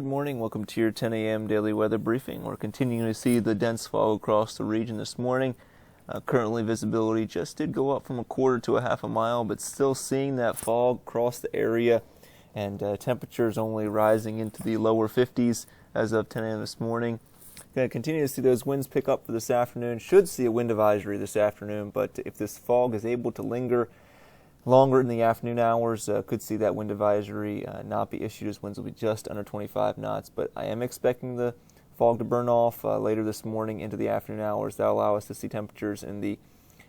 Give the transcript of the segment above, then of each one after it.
Good morning. Welcome to your 10 a.m. daily weather briefing. We're continuing to see the dense fog across the region this morning. Currently, visibility just did go up from a quarter to a half a mile, but still seeing that fog across the area, and temperatures only rising into the lower 50s as of 10 a.m. this morning. Going to continue to see those winds pick up for this afternoon. Should see a wind advisory this afternoon, but if this fog is able to linger longer in the afternoon hours, could see that wind advisory not be issued, as winds will be just under 25 knots. But I am expecting the fog to burn off later this morning into the afternoon hours. That will allow us to see temperatures in the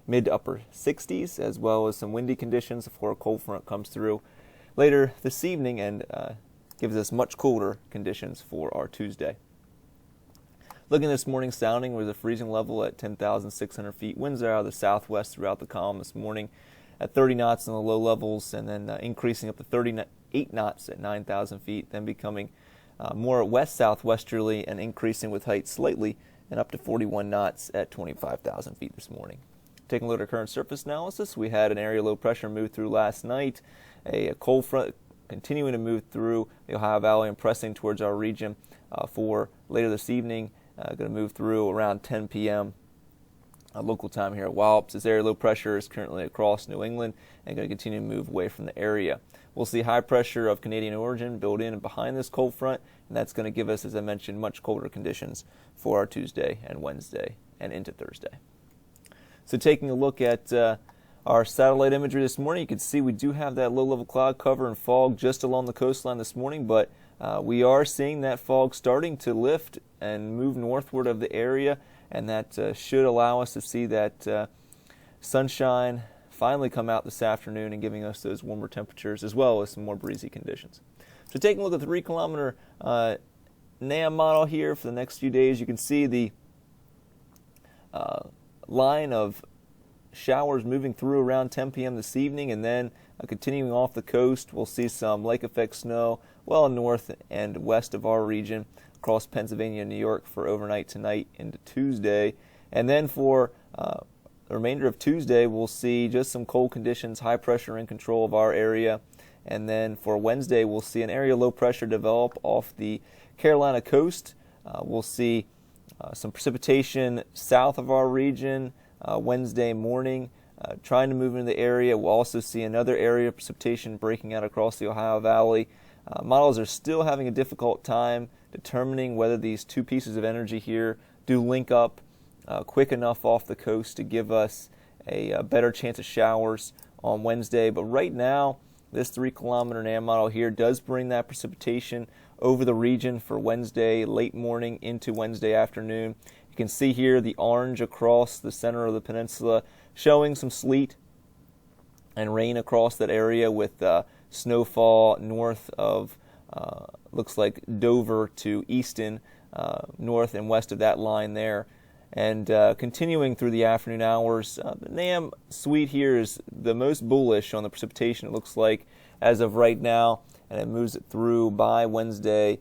mid to upper 60s, as well as some windy conditions before a cold front comes through later this evening and gives us much colder conditions for our Tuesday. Looking at this morning's sounding, with a freezing level at 10,600 feet. Winds are out of the southwest throughout the column this morning at 30 knots in the low levels, and then increasing up to 38 knots at 9,000 feet, then becoming more west-southwesterly and increasing with height slightly, and up to 41 knots at 25,000 feet this morning. Taking a look at our current surface analysis, we had an area low pressure move through last night, a cold front continuing to move through the Ohio Valley and pressing towards our region for later this evening. Going to move through around 10 p.m. Local time here at Wallops. This area low pressure is currently across New England and going to continue to move away from the area. We'll see high pressure of Canadian origin built in and behind this cold front, and that's going to give us, as I mentioned, much colder conditions for our Tuesday and Wednesday and into Thursday. So taking a look at our satellite imagery this morning, you can see we do have that low-level cloud cover and fog just along the coastline this morning, but we are seeing that fog starting to lift and move northward of the area, and that should allow us to see that sunshine finally come out this afternoon and giving us those warmer temperatures as well as some more breezy conditions. So taking a look at the 3-kilometer NAM model here for the next few days, you can see the line of showers moving through around 10 p.m. this evening, and then continuing off the coast, we'll see some lake effect snow well north and west of our region across Pennsylvania and New York for overnight tonight into Tuesday. And then for the remainder of Tuesday, we'll see just some cold conditions, high pressure in control of our area. And then for Wednesday, we'll see an area low pressure develop off the Carolina coast. We'll see some precipitation south of our region Wednesday morning, trying to move into the area. We'll also see another area of precipitation breaking out across the Ohio Valley. Models are still having a difficult time determining whether these two pieces of energy here do link up quick enough off the coast to give us a better chance of showers on Wednesday. But right now, this 3-kilometer NAM model here does bring that precipitation over the region for Wednesday late morning into Wednesday afternoon. You can see here the orange across the center of the peninsula showing some sleet and rain across that area, with snowfall north of looks like Dover to Easton, north and west of that line there. And continuing through the afternoon hours, the NAM suite here is the most bullish on the precipitation, it looks like, as of right now, and it moves it through by Wednesday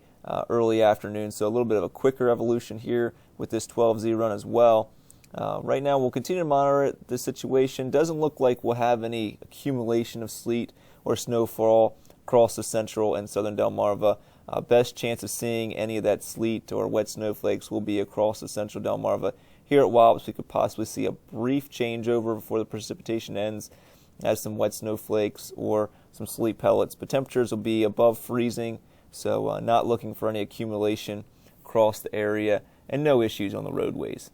early afternoon. So a little bit of a quicker evolution here with this 12Z run as well. Right now, we'll continue to monitor the situation. Doesn't look like we'll have any accumulation of sleet or snowfall across the central and southern Delmarva. Best chance of seeing any of that sleet or wet snowflakes will be across the central Delmarva. Here at Wallops, we could possibly see a brief changeover before the precipitation ends as some wet snowflakes or some sleet pellets, but temperatures will be above freezing, so not looking for any accumulation across the area and no issues on the roadways.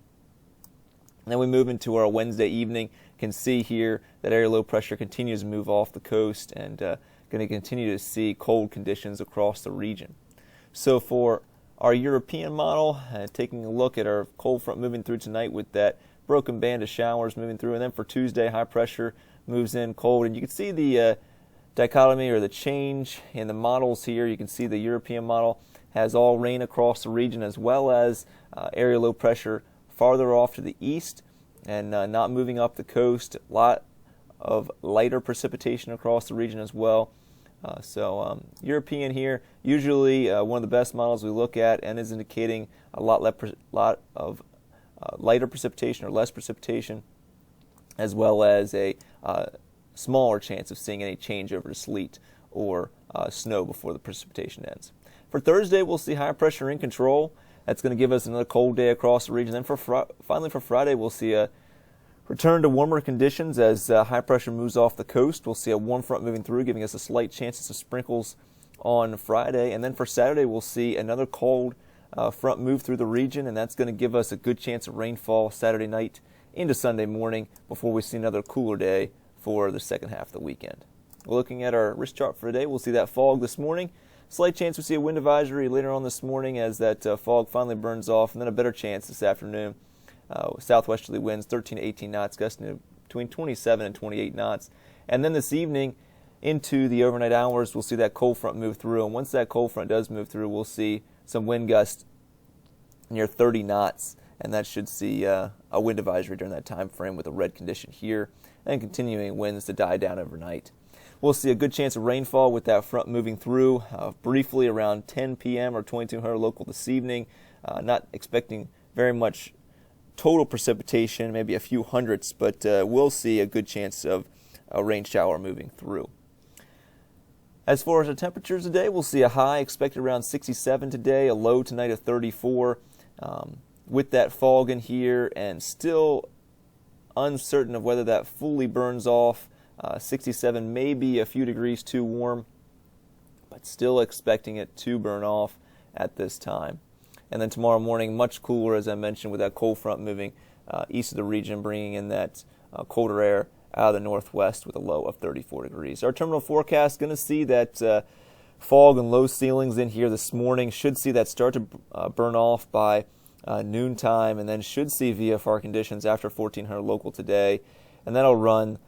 And then we move into our Wednesday evening. You can see here that area low pressure continues to move off the coast, and going to continue to see cold conditions across the region. So for our European model, taking a look at our cold front moving through tonight with that broken band of showers moving through, and then for Tuesday, high pressure moves in cold. And you can see the dichotomy or the change in the models here. You can see the European model has all rain across the region, as well as area low pressure farther off to the east and not moving up the coast. A lot of lighter precipitation across the region as well. European here, usually one of the best models we look at, and is indicating a lot of lighter precipitation or less precipitation, as well as a smaller chance of seeing any change over to sleet or snow before the precipitation ends. For Thursday, we'll see high pressure in control. That's going to give us another cold day across the region. Then finally for Friday, we'll see a return to warmer conditions as high pressure moves off the coast. We'll see a warm front moving through, giving us a slight chances of sprinkles on Friday. And then for Saturday, we'll see another cold front move through the region, and that's going to give us a good chance of rainfall Saturday night into Sunday morning before we see another cooler day for the second half of the weekend. Looking at our risk chart for today, we'll see that fog this morning. Slight chance we see a wind advisory later on this morning as that fog finally burns off, and then a better chance this afternoon. Southwesterly winds 13 to 18 knots, gusting between 27 and 28 knots. And then this evening into the overnight hours, we'll see that cold front move through. And once that cold front does move through, we'll see some wind gusts near 30 knots. And that should see a wind advisory during that time frame with a red condition here and continuing winds to die down overnight. We'll see a good chance of rainfall with that front moving through briefly around 10 p.m. or 2200 local this evening. Not expecting very much total precipitation, maybe a few hundredths, but we'll see a good chance of a rain shower moving through. As far as the temperatures today, we'll see a high expected around 67 today, a low tonight of 34. With that fog in here and still uncertain of whether that fully burns off, 67 may be a few degrees too warm, but still expecting it to burn off at this time. And then tomorrow morning, much cooler, as I mentioned, with that cold front moving east of the region, bringing in that colder air out of the northwest with a low of 34 degrees. Our terminal forecast going to see that fog and low ceilings in here this morning. Should see that start to burn off by noontime, and then should see VFR conditions after 1400 local today. And that'll run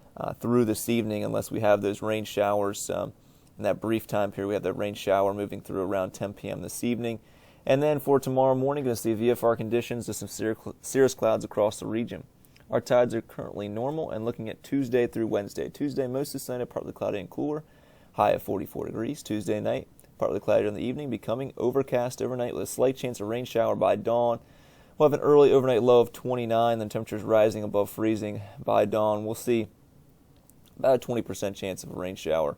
through this evening unless we have those rain showers. In that brief time period, we have the rain shower moving through around 10 p.m. this evening. And then for tomorrow morning, going to see VFR conditions to some cirrus clouds across the region. Our tides are currently normal, and looking at Tuesday through Wednesday. Tuesday, mostly sunny, partly cloudy and cooler, high of 44 degrees. Tuesday night, partly cloudy in the evening, becoming overcast overnight with a slight chance of rain shower by dawn. We'll have an early overnight low of 29, then temperatures rising above freezing by dawn. We'll see about a 20% chance of a rain shower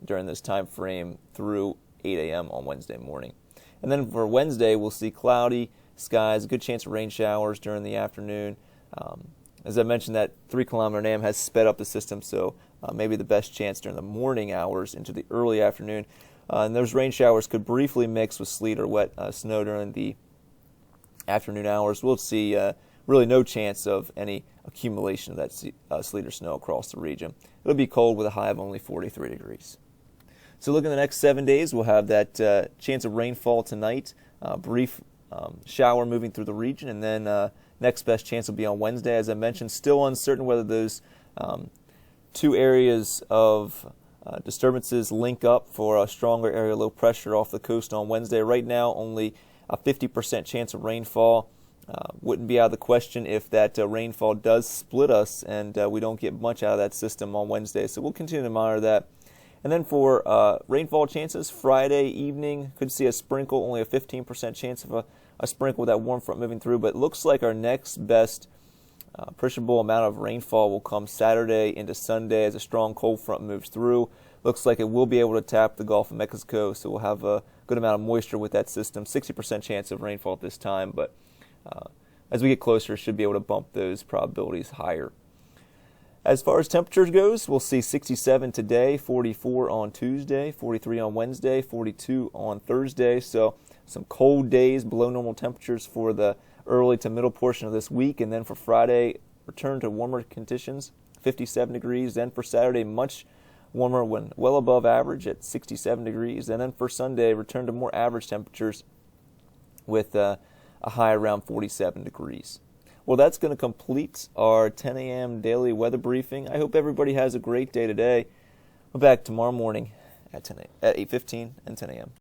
during this time frame through 8 a.m. on Wednesday morning. And then for Wednesday, we'll see cloudy skies, a good chance of rain showers during the afternoon. As I mentioned, that 3-kilometer NAM has sped up the system, so maybe the best chance during the morning hours into the early afternoon. And those rain showers could briefly mix with sleet or wet snow during the afternoon hours. We'll see really no chance of any accumulation of that sleet or snow across the region. It'll be cold with a high of only 43 degrees. So looking at the next 7 days, we'll have that chance of rainfall tonight, brief shower moving through the region, and then next best chance will be on Wednesday. As I mentioned, still uncertain whether those two areas of disturbances link up for a stronger area low pressure off the coast on Wednesday. Right now, only a 50% chance of rainfall. Wouldn't be out of the question if that rainfall does split us and we don't get much out of that system on Wednesday. So we'll continue to monitor that. And then for rainfall chances, Friday evening could see a sprinkle, only a 15% chance of a sprinkle with that warm front moving through. But it looks like our next best appreciable amount of rainfall will come Saturday into Sunday as a strong cold front moves through. Looks like it will be able to tap the Gulf of Mexico, so we'll have a good amount of moisture with that system. 60% chance of rainfall at this time, but as we get closer, should be able to bump those probabilities higher. As far as temperatures goes, we'll see 67 today, 44 on Tuesday, 43 on Wednesday, 42 on Thursday. So some cold days, below normal temperatures for the early to middle portion of this week. And then for Friday, return to warmer conditions, 57 degrees. Then for Saturday, much warmer when well above average at 67 degrees. And then for Sunday, return to more average temperatures with a high around 47 degrees. Well, that's going to complete our 10 a.m. daily weather briefing. I hope everybody has a great day today. We're back tomorrow morning at 8:15 and 10 a.m.